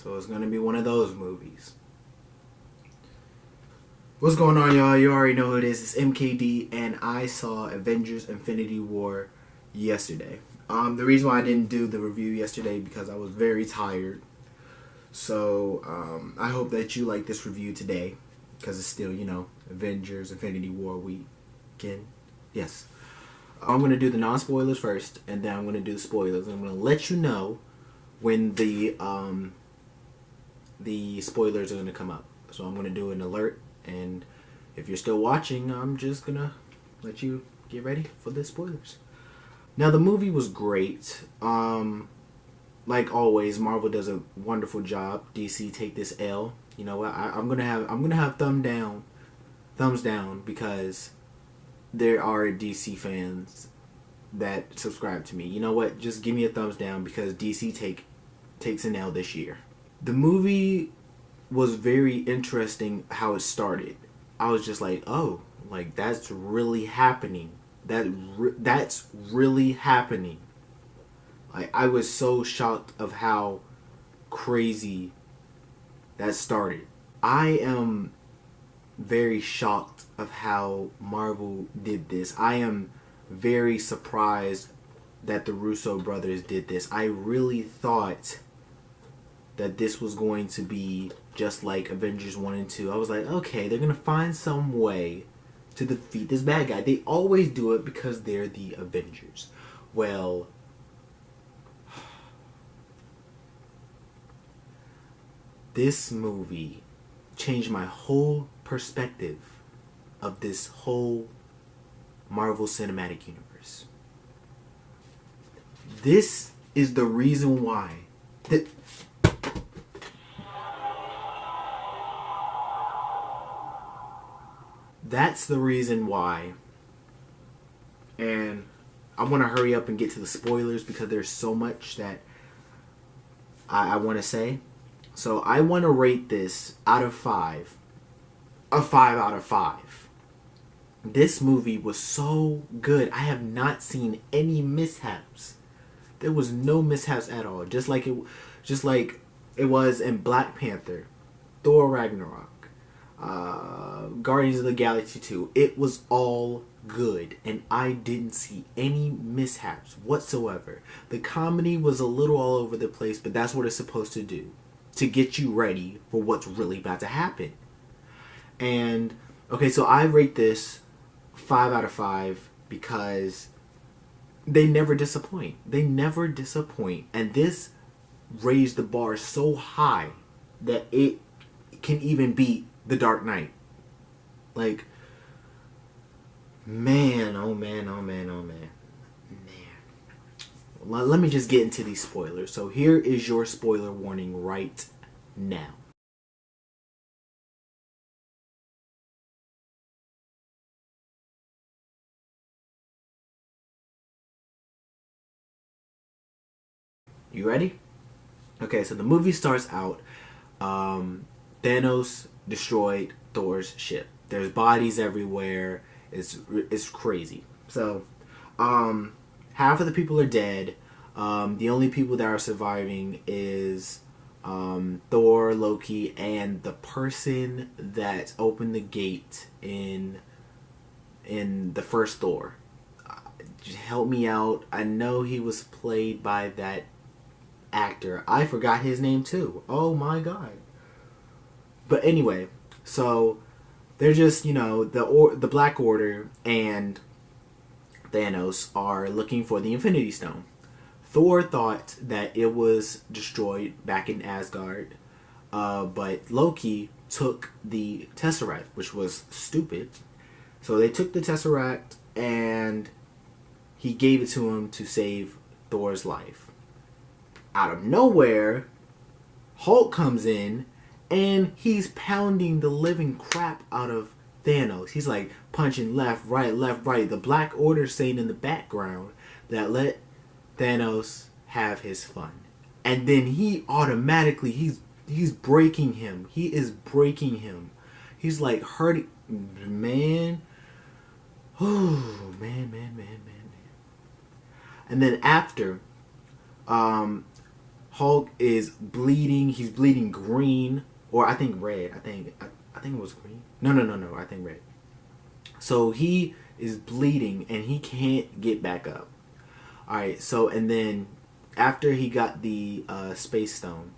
So it's going to be one of those movies. What's going on, y'all? You already know who it is. It's MKD, and I saw Avengers Infinity War yesterday. The reason why I didn't do the review yesterday because I was very tired. So I hope that you like this review today because it's still, Avengers Infinity War weekend. Yes. I'm going to do the non-spoilers first, and then I'm going to do the spoilers. I'm going to let you know when the spoilers are going to come up. So I'm going to do an alert. And if you're still watching, I'm just gonna let you get ready for the spoilers. Now, the movie was great. Like always, Marvel does a wonderful job. DC take this L. You know what? I'm gonna have thumbs down because there are DC fans that subscribe to me. You know what? Just give me a thumbs down because DC takes an L this year. The movie was very interesting how it started. I was just like, oh, like that's really happening. That's really happening. Like I was so shocked of how crazy that started. I am very shocked of how Marvel did this. I am very surprised that the Russo brothers did this. I really thought that this was going to be just like Avengers 1 and 2. I was like, okay, they're going to find some way to defeat this bad guy. They always do it because they're the Avengers. Well, this movie changed my whole perspective of this whole Marvel Cinematic Universe. This is the reason why that's the reason why. And I want to hurry up and get to the spoilers because there's so much that I want to say. So I want to rate this out of 5. A 5 out of 5. This movie was so good. I have not seen any mishaps. There was no mishaps at all. Just like it was in Black Panther, Thor Ragnarok, Guardians of the Galaxy 2. It was all good, and I didn't see any mishaps whatsoever. The comedy was a little all over the place, but that's what it's supposed to do, to get you ready for what's really about to happen. And okay, so I rate this 5 out of 5 because they never disappoint. They never disappoint, and this raised the bar so high that it can even beat The Dark Knight. Like, man, oh man, oh man, oh man. Man. Let me just get into these spoilers. So here is your spoiler warning right now. You ready? Okay, so the movie starts out, Thanos destroyed Thor's ship. There's bodies everywhere. It's crazy. So, half of the people are dead. The only people that are surviving is Thor, Loki, and the person that opened the gate in the first Thor. Just help me out. I know he was played by that actor. I forgot his name too. Oh my god. But anyway, so they're just, the Black Order and Thanos are looking for the Infinity Stone. Thor thought that it was destroyed back in Asgard, but Loki took the Tesseract, which was stupid. So they took the Tesseract and he gave it to him to save Thor's life. Out of nowhere, Hulk comes in and he's pounding the living crap out of Thanos. He's like punching left, right. The Black Order saying in the background that let Thanos have his fun. And then he automatically, he's breaking him. He is breaking him. He's like hurting. Man. Oh, man. And then after, Hulk is bleeding. He's bleeding green, or I think red. I think it was green. No. I think red. So he is bleeding and he can't get back up. All right. So and then after he got the space stone,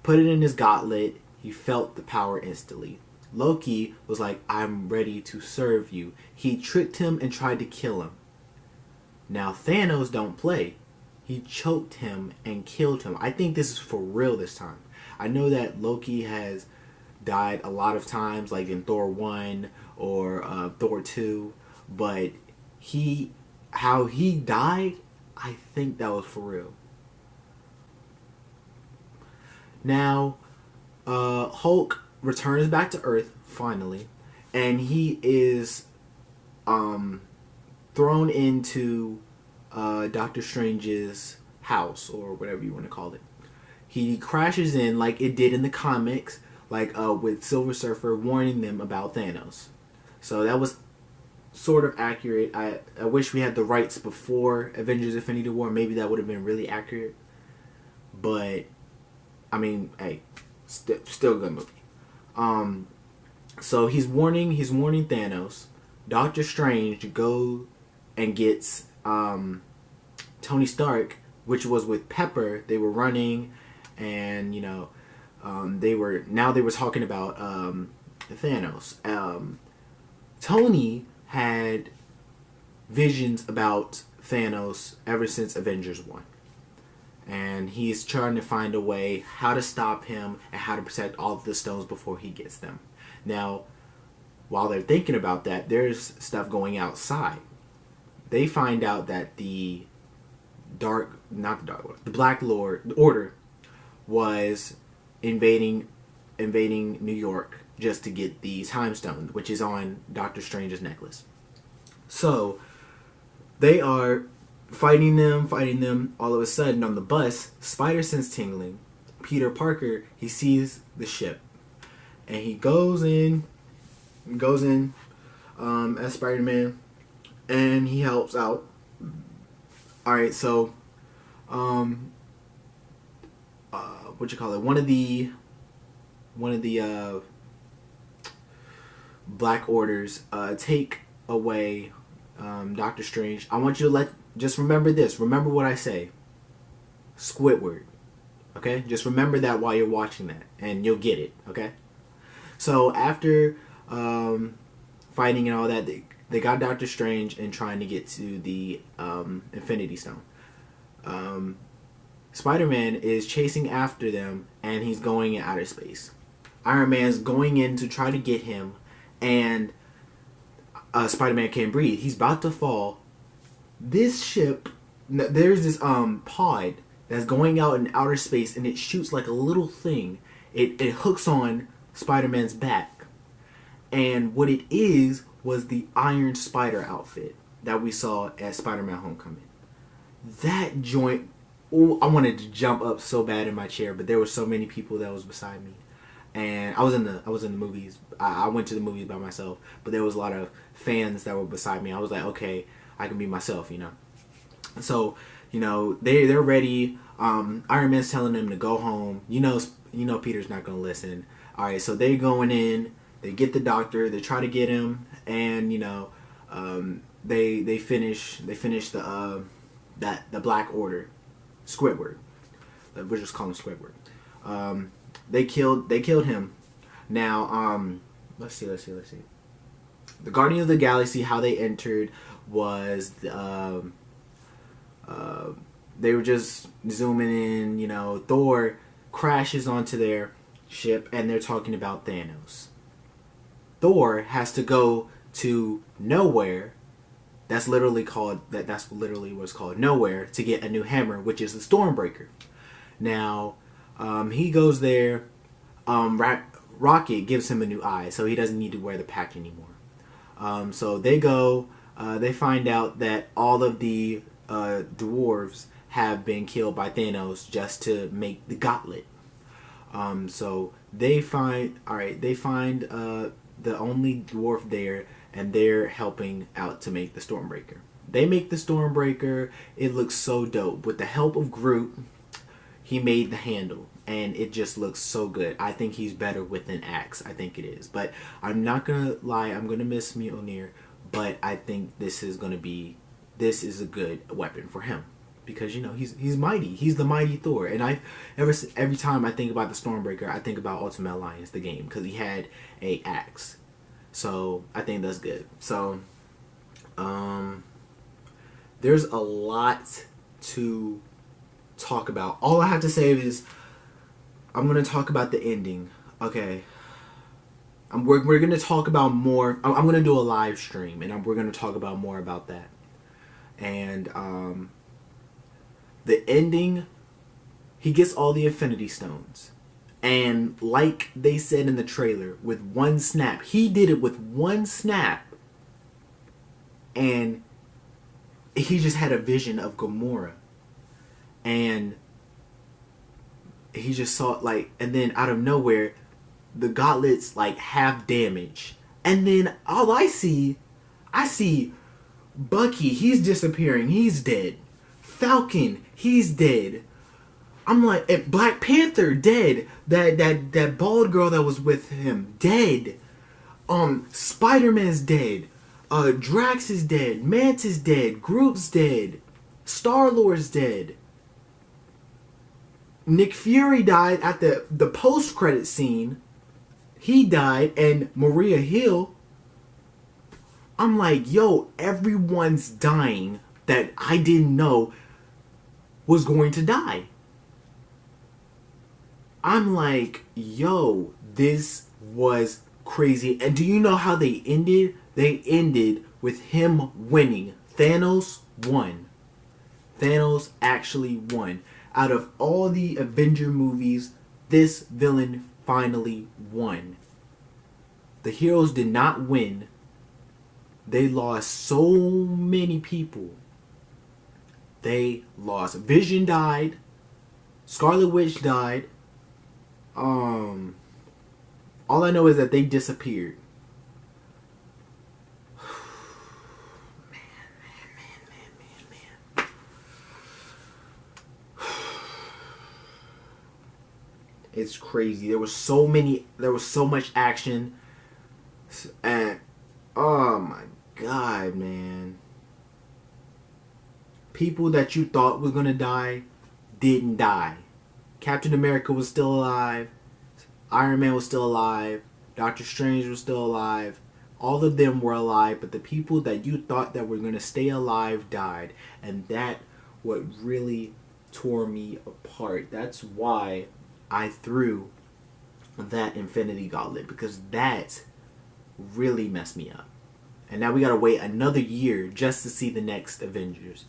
put it in his gauntlet. He felt the power instantly. Loki was like, "I'm ready to serve you." He tricked him and tried to kill him. Now Thanos don't play. He choked him and killed him. I think this is for real this time. I know that Loki has died a lot of times, like in Thor 1 or Thor 2, but how he died, I think that was for real. Now, Hulk returns back to Earth finally, and he is thrown into Doctor Strange's house, or whatever you want to call it. He crashes in like it did in the comics, like with Silver Surfer warning them about Thanos. So that was sort of accurate. I wish we had the rights before Avengers Infinity War. Maybe that would have been really accurate. But, I mean, hey, still a good movie. So he's warning Thanos. Doctor Strange go and gets Tony Stark, which was with Pepper. They were running, and they were talking about Thanos. Tony had visions about Thanos ever since Avengers 1. And he's trying to find a way how to stop him and how to protect all of the stones before he gets them. Now, while they're thinking about that, there's stuff going outside. They find out that the Black Order was invading New York just to get the Time Stone, which is on Doctor Strange's necklace. So they are fighting them. All of a sudden, on the bus, spider sense tingling. Peter Parker, he sees the ship, and he goes in as Spider-Man, and he helps out. All right, so one of the Black Orders take away Doctor Strange. I want you to just remember this. Remember what I say. Squidward. Okay? Just remember that while you're watching that, and you'll get it. Okay? So after fighting and all that, they got Doctor Strange and trying to get to the Infinity Stone. Spider-Man is chasing after them, and he's going in outer space. Iron Man's going in to try to get him, and Spider-Man can't breathe. He's about to fall. This ship, there's this pod that's going out in outer space, and it shoots like a little thing. It hooks on Spider-Man's back, and what it was the Iron Spider outfit that we saw at Spider-Man Homecoming. That joint, I wanted to jump up so bad in my chair, but there were so many people that was beside me, and I was in the movies. I went to the movies by myself, but there was a lot of fans that were beside me. I was like, okay, I can be myself, So, they're ready. Iron Man's telling them to go home. Peter's not gonna listen. All right, so they're going in. They get the doctor. They try to get him, and they finish the Black Order, Squidward. We'll just call him Squidward. They killed him. Now, let's see. The Guardians of the Galaxy, how they entered was they were just zooming in. Thor crashes onto their ship, and they're talking about Thanos. Thor has to go to nowhere. That's literally what's called nowhere, to get a new hammer, which is the Stormbreaker. Now, he goes there. Rocket gives him a new eye, so he doesn't need to wear the pack anymore. So they go. They find out that all of the dwarves have been killed by Thanos just to make the gauntlet. So they find the only dwarf there, and they're helping out to make the Stormbreaker. They make the Stormbreaker. It looks so dope. With the help of Groot, he made the handle, and it just looks so good. I think he's better with an axe. I think it is. But I'm not gonna lie, I'm gonna miss Mjolnir, but I think this is a good weapon for him. Because, you know, he's mighty. He's the mighty Thor. And every time I think about the Stormbreaker, I think about Ultimate Alliance, the game, because he had a axe. So I think that's good. So there's a lot to talk about. All I have to say is I'm gonna talk about the ending. Okay. We're gonna talk about more. I'm gonna do a live stream, and we're gonna talk about more about that. And the ending, he gets all the Infinity Stones. And like they said in the trailer, with one snap, he did it with one snap. And he just had a vision of Gamora. And he just saw it, like, and then out of nowhere, the gauntlets, like, have damage. And then all I see Bucky, he's disappearing, he's dead. Falcon, he's dead. I'm like, Black Panther, dead. That bald girl that was with him, dead. Spider-Man's dead. Drax is dead. Mantis dead. Groot's dead. Star-Lord's dead. Nick Fury died at the post-credit scene. He died, and Maria Hill. I'm like, yo, everyone's dying that I didn't know was going to die. I'm like, yo, this was crazy. And do you know how they ended? They ended with him winning. Thanos won. Thanos actually won. Out of all the Avenger movies, this villain finally won. The heroes did not win. They lost so many people. They lost. Vision died. Scarlet Witch died. All I know is that they disappeared. Man. It's crazy. There was so much action. And oh my God, man. People that you thought were gonna die didn't die. Captain America was still alive. Iron Man was still alive. Doctor Strange was still alive. All of them were alive, but the people that you thought that were going to stay alive died. And that what really tore me apart. That's why I threw that Infinity Gauntlet, because that really messed me up. And now we got to wait another year just to see the next Avengers.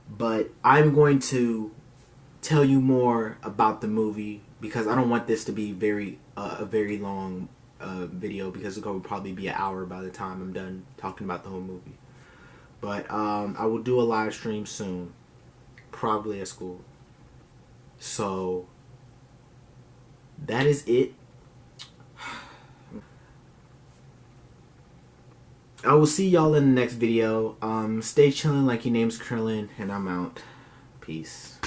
But I'm going to tell you more about the movie, because I don't want this to be a very long video, because it's going to probably be an hour by the time I'm done talking about the whole movie. But I will do a live stream soon, probably at school. So that is it. I will see y'all in the next video. Stay chilling like your name's Krillin, and I'm out. Peace.